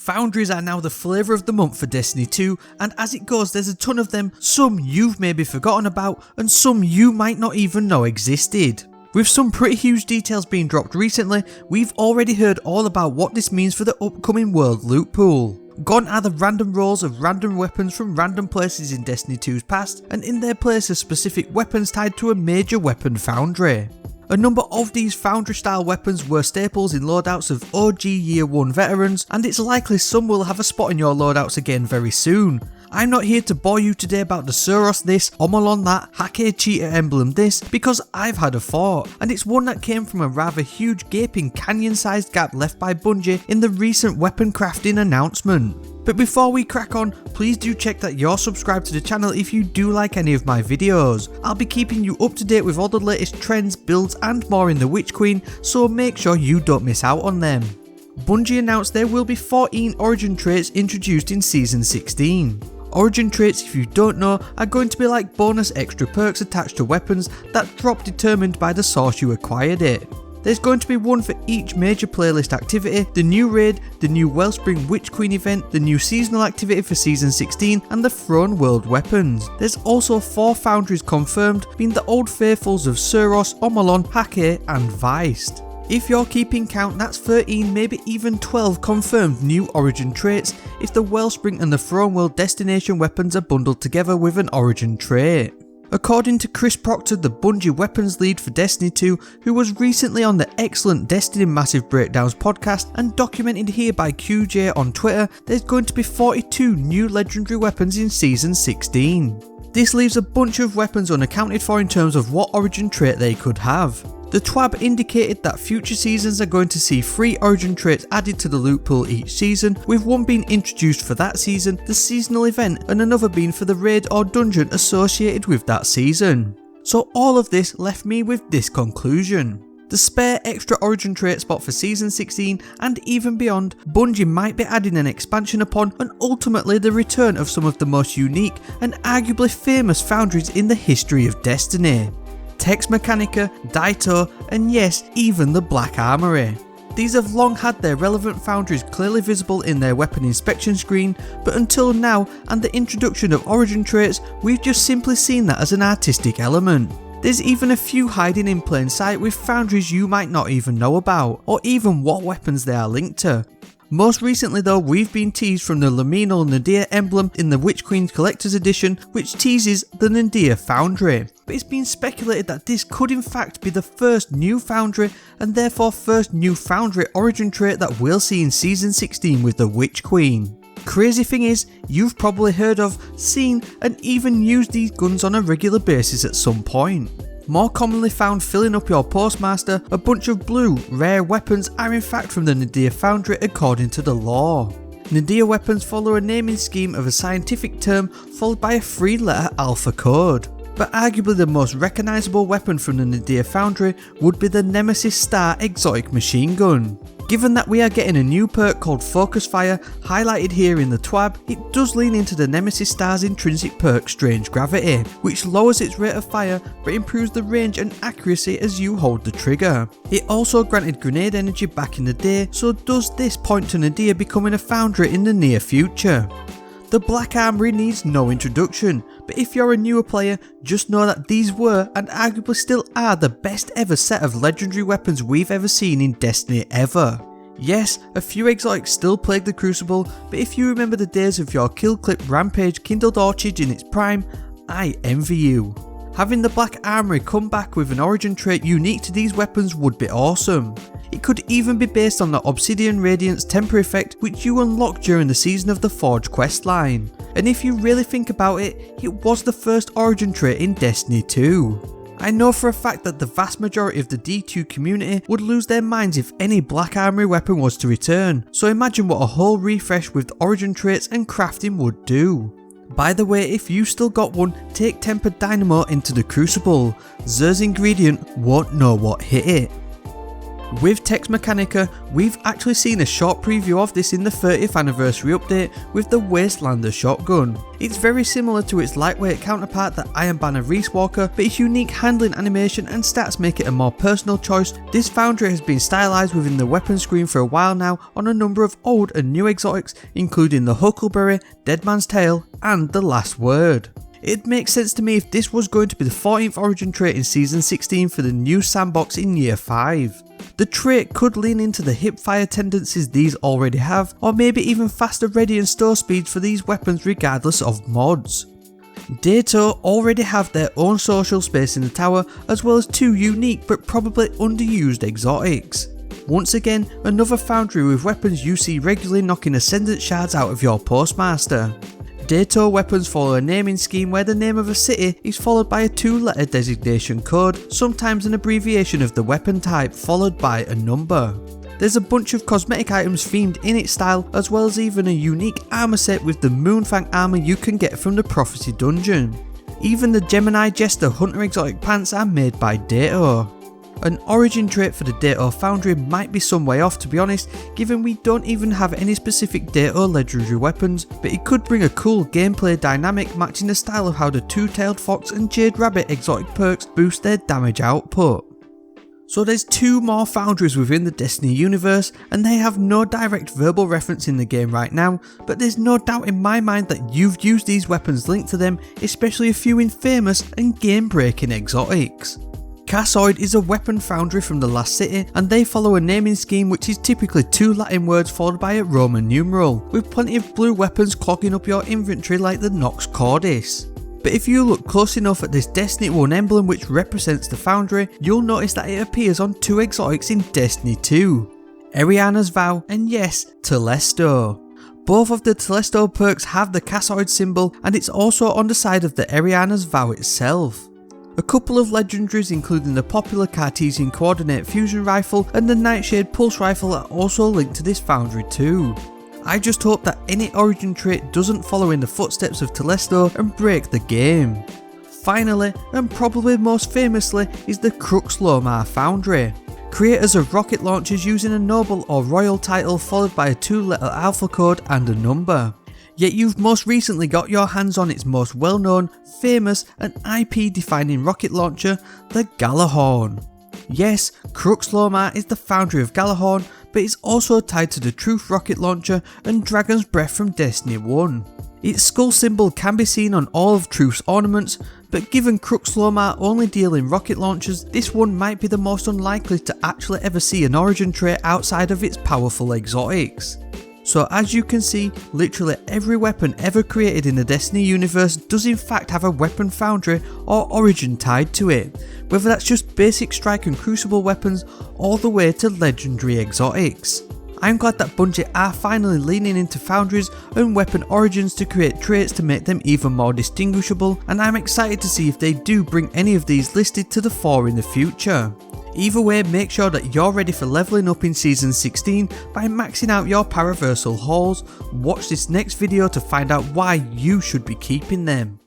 Foundries are now the flavour of the month for Destiny 2, and as it goes there's a ton of them, some you've maybe forgotten about and some you might not even know existed. With some pretty huge details being dropped recently, we've already heard all about what this means for the upcoming world loot pool. Gone are the random rolls of random weapons from random places in Destiny 2's past, and in their place are specific weapons tied to a major weapon foundry. A number of these Foundry style weapons were staples in loadouts of OG Year 1 veterans, and it's likely some will have a spot in your loadouts again very soon. I'm not here to bore you today about the Suros this, Omolon that, Hakke cheetah emblem this, because I've had a thought, and it's one that came from a rather huge gaping canyon sized gap left by Bungie in the recent weapon crafting announcement. But before we crack on, please do check that you're subscribed to the channel if you do like any of my videos. I'll be keeping you up to date with all the latest trends, builds and more in the Witch Queen, so make sure you don't miss out on them. Bungie announced there will be 14 Origin Traits introduced in Season 16. Origin Traits, if you don't know, are going to be like bonus extra perks attached to weapons that drop determined by the source you acquired it. There's going to be one for each major playlist activity, the new raid, the new Wellspring Witch Queen event, the new seasonal activity for Season 16 and the Throne World weapons. There's also 4 Foundries confirmed, being the old faithfuls of Suros, Omolon, Hakke and Veist. If you're keeping count, that's 13, maybe even 12 confirmed new Origin Traits if the Wellspring and the Throne World destination weapons are bundled together with an Origin Trait. According to Chris Proctor, the Bungie weapons lead for Destiny 2, who was recently on the excellent Destiny Massive Breakdowns podcast and documented here by QJ on Twitter, there's going to be 42 new legendary weapons in Season 16. This leaves a bunch of weapons unaccounted for in terms of what Origin Trait they could have. The TWAB indicated that future seasons are going to see 3 Origin Traits added to the loot pool each season, with one being introduced for that season, the seasonal event, and another being for the raid or dungeon associated with that season. So all of this left me with this conclusion. The spare extra Origin Trait spot for Season 16 and even beyond, Bungie might be adding an expansion upon and ultimately the return of some of the most unique and arguably famous foundries in the history of Destiny. Tex Mechanica, Daito, and yes, even the Black Armoury. These have long had their relevant foundries clearly visible in their weapon inspection screen, but until now and the introduction of Origin Traits, we've just simply seen that as an artistic element. There's even a few hiding in plain sight with foundries you might not even know about, or even what weapons they are linked to. Most recently though, we've been teased from the Luminal Nadir emblem in the Witch Queen's Collector's Edition, which teases the Nadir Foundry. But it's been speculated that this could in fact be the first new foundry and therefore first new foundry Origin Trait that we'll see in Season 16 with the Witch Queen. Crazy thing is, you've probably heard of, seen and even used these guns on a regular basis at some point. More commonly found filling up your postmaster, a bunch of blue, rare weapons are in fact from the Nadir Foundry according to the lore. Nadir weapons follow a naming scheme of a scientific term followed by a 3-letter alpha code. But arguably the most recognisable weapon from the Nadir Foundry would be the Nemesis Star exotic machine gun. Given that we are getting a new perk called Focus Fire highlighted here in the TWAB, it does lean into the Nemesis Star's intrinsic perk Strange Gravity, which lowers its rate of fire but improves the range and accuracy as you hold the trigger. It also granted grenade energy back in the day, so does this point to Nadir becoming a foundry in the near future? The Black Armoury needs no introduction, but if you're a newer player, just know that these were and arguably still are the best ever set of legendary weapons we've ever seen in Destiny ever. Yes, a few exotics still plague the Crucible, but if you remember the days of your kill clip Rampage Kindled Orchid in its prime, I envy you. Having the Black Armoury come back with an Origin Trait unique to these weapons would be awesome. It could even be based on the Obsidian Radiance temporary effect which you unlock during the Season of the Forge questline. And if you really think about it, it was the first Origin Trait in Destiny 2. I know for a fact that the vast majority of the D2 community would lose their minds if any Black Armoury weapon was to return, so imagine what a whole refresh with Origin Traits and crafting would do. By the way, if you still got one, take Tempered Dynamo into the Crucible. Zer's ingredient won't know what hit it. With Tex Mechanica, we've actually seen a short preview of this in the 30th anniversary update with the Wastelander shotgun. It's very similar to its lightweight counterpart, the Iron Banner Reese Walker, but its unique handling animation and stats make it a more personal choice. This Foundry has been stylized within the weapon screen for a while now on a number of old and new exotics, including the Huckleberry, Dead Man's Tale, and the Last Word. It makes sense to me if this was going to be the 14th origin trait in Season 16 for the new sandbox in Year 5. The trait could lean into the hipfire tendencies these already have, or maybe even faster ready and store speeds for these weapons regardless of mods. Daito already have their own social space in the tower, as well as 2 unique but probably underused exotics. Once again, another foundry with weapons you see regularly knocking ascendant shards out of your postmaster. Daito weapons follow a naming scheme where the name of a city is followed by a 2-letter designation code, sometimes an abbreviation of the weapon type followed by a number. There's a bunch of cosmetic items themed in its style, as well as even a unique armour set with the Moonfang armour you can get from the Prophecy dungeon. Even the GEMINI Jester Hunter exotic pants are made by Daito. An origin trait for the Daito Foundry might be some way off, to be honest, given we don't even have any specific Daito legendary weapons, but it could bring a cool gameplay dynamic matching the style of how the Two-Tailed Fox and Jade Rabbit exotic perks boost their damage output. So there's 2 more foundries within the Destiny universe, and they have no direct verbal reference in the game right now, but there's no doubt in my mind that you've used these weapons linked to them, especially a few in famous and game-breaking exotics. Kassoid is a weapon foundry from the Last City, and they follow a naming scheme which is typically 2 Latin words followed by a Roman numeral, with plenty of blue weapons clogging up your inventory like the Nox Cordis. But if you look close enough at this Destiny 1 emblem which represents the foundry, you'll notice that it appears on 2 exotics in Destiny 2. Eriana's Vow and yes, Telesto. Both of the Telesto perks have the Kassoid symbol, and it's also on the side of the Eriana's Vow itself. A couple of legendaries including the popular Cartesian Coordinate Fusion Rifle and the Nightshade Pulse Rifle are also linked to this foundry too. I just hope that any origin trait doesn't follow in the footsteps of Telesto and break the game. Finally, and probably most famously, is the Crux Lomar Foundry. Creators of rocket launchers using a noble or royal title followed by a 2-letter alpha code and a number. Yet you've most recently got your hands on its most well known, famous and IP defining rocket launcher, the Gjallarhorn. Yes, Crux Lomar is the foundry of Gjallarhorn, but it's also tied to the Truth rocket launcher and Dragon's Breath from Destiny 1. Its skull symbol can be seen on all of Truth's ornaments, but given Crux Lomar only deal in rocket launchers, this one might be the most unlikely to actually ever see an origin trait outside of its powerful exotics. So as you can see, literally every weapon ever created in the Destiny universe does in fact have a weapon foundry or origin tied to it, whether that's just basic strike and crucible weapons all the way to legendary exotics. I'm glad that Bungie are finally leaning into foundries and weapon origins to create traits to make them even more distinguishable, and I'm excited to see if they do bring any of these listed to the fore in the future. Either way, make sure that you're ready for leveling up in Season 16 by maxing out your Paraversal hauls. Watch this next video to find out why you should be keeping them.